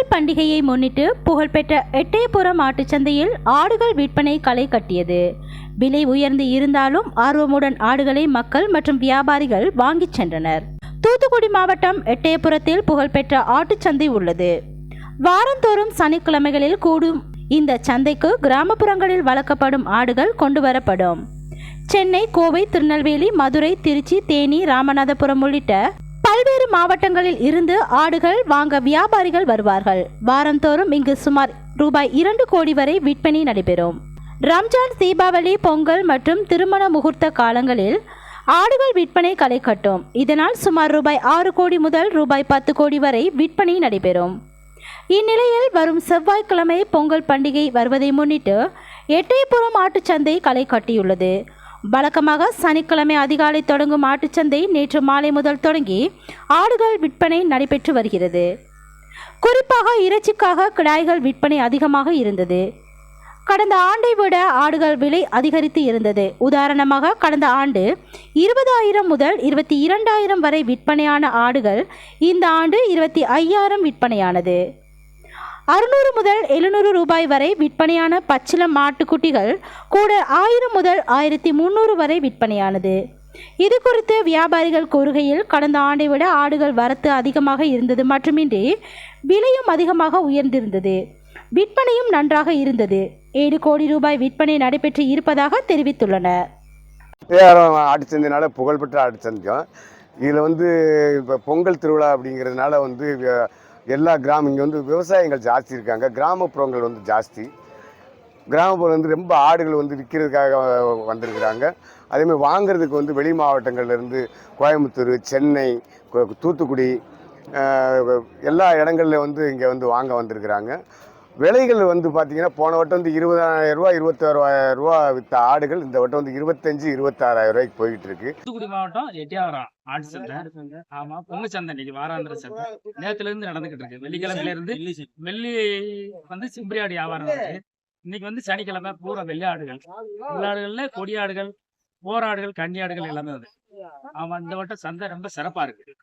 பொங்கல் பண்டிகையை முன்னிட்டு புகழ்பெற்ற எட்டயபுரம் ஆட்டுச்சந்தையில் ஆடுகள் விற்பனை களை கட்டியது. விலை உயர்ந்து இருந்தாலும் ஆர்வமுடன் ஆடுகளை மக்கள் மற்றும் வியாபாரிகள் வாங்கிச் சென்றனர். தூத்துக்குடி மாவட்டம் எட்டயபுரத்தில் புகழ்பெற்ற ஆட்டுச்சந்தை உள்ளது. வாரந்தோறும் சனிக்கிழமைகளில் கூடும் இந்த சந்தைக்கு கிராமப்புறங்களில் வளர்க்கப்படும் ஆடுகள் கொண்டு வரப்படும். சென்னை, கோவை, திருநெல்வேலி, மதுரை, திருச்சி, தேனி, ராமநாதபுரம் உள்ளிட்ட பல்வேறு மாவட்டங்களில் இருந்து ஆடுகள் வாங்க வியாபாரிகள் வருவார்கள். வாரந்தோறும் இங்கு சுமார் ரூபாய் 2 கோடி வரை விற்பனை நடைபெறும். ரம்ஜான், தீபாவளி, பொங்கல் மற்றும் திருமண முகூர்த்த காலங்களில் ஆடுகள் விற்பனை களை கட்டும். இதனால் சுமார் ரூபாய் 6 கோடி முதல் ரூபாய் 10 கோடி வரை விற்பனை நடைபெறும். இந்நிலையில் வரும் செவ்வாய்க்கிழமை பொங்கல் பண்டிகை வருவதை முன்னிட்டு எட்டயபுரம் ஆட்டுச்சந்தை களை கட்டியுள்ளது. வழக்கமாக சனிக்கிழமை அதிகாலை தொடங்கும் ஆட்டுச்சந்தை நேற்று மாலை முதல் தொடங்கி ஆடுகள் விற்பனை நடைபெற்று வருகிறது. குறிப்பாக இறைச்சிக்காக கிடாய்கள் விற்பனை அதிகமாக இருந்தது. கடந்த ஆண்டை விட ஆடுகள் விலை அதிகரித்து இருந்தது. உதாரணமாக கடந்த ஆண்டு 20,000 முதல் 22,000 வரை விற்பனையான ஆடுகள் இந்த ஆண்டு 25,000 விற்பனையானது. 600 முதல் 700 ரூபாய் வரை விற்பனையான பச்சிளம் ஆட்டுக்குட்டிகள் கூட 1000 முதல் 1300 வரை விற்பனையானது. இது குறித்து வியாபாரிகள் கூறுகையில், கடந்த ஆண்டை விட ஆடுகள் வரத்து அதிகமாக இருந்தது மட்டுமின்றி விலையும் அதிகமாக உயர்ந்திருந்தது. விற்பனையும் நன்றாக இருந்தது. 7 கோடி ரூபாய் விற்பனை நடைபெற்று இருப்பதாக தெரிவித்துள்ளனர். ஆட்டுச்சந்தைனால புகழ்பெற்ற ஆட்டுச்சந்தையும் இதில் இப்போ பொங்கல் திருவிழா அப்படிங்கிறதுனால எல்லா இங்கே விவசாயிகள் ஜாஸ்தி இருக்காங்க. கிராமப்புறங்கள் ஜாஸ்தி. கிராமப்புறம் ரொம்ப ஆடுகள் விற்கிறதுக்காக வந்திருக்கிறாங்க. அதேமாதிரி வாங்கிறதுக்கு வெளி மாவட்டங்கள்லேருந்து கோயம்புத்தூர், சென்னை, தூத்துக்குடி எல்லா இடங்கள்ல இங்கே வாங்க வந்திருக்கிறாங்க. விலைகள் பார்த்திங்கன்னா போன வட்டம் 20,000 ரூபா 26,000 ரூபா விற்ற ஆடுகள் இந்த வட்டம் 25,000-26,000 ரூபாய்க்கு போயிட்டு இருக்கு. தூத்துக்குடி மாவட்டம் எட்டயபுரம் ஆட்டு சந்தை. ஆமா, பொங்கல் சந்தை இன்னைக்கு வாராந்திர சந்தை நேத்துல இருந்து நடந்துகிட்டு இருக்கு. வெள்ளிக்கிழமையில இருந்து வெள்ளி செம்பரி ஆடு வியாபாரம் இருக்கு. இன்னைக்கு சனிக்கிழமை பூரா வெள்ளாடுகள், வெள்ளாடுகள்ல கொடியாடுகள், போராடுகள், கன்னியாடுகள் எல்லாமே ஆமா, இந்த வட்டம் சந்தை ரொம்ப சிறப்பா இருக்கு.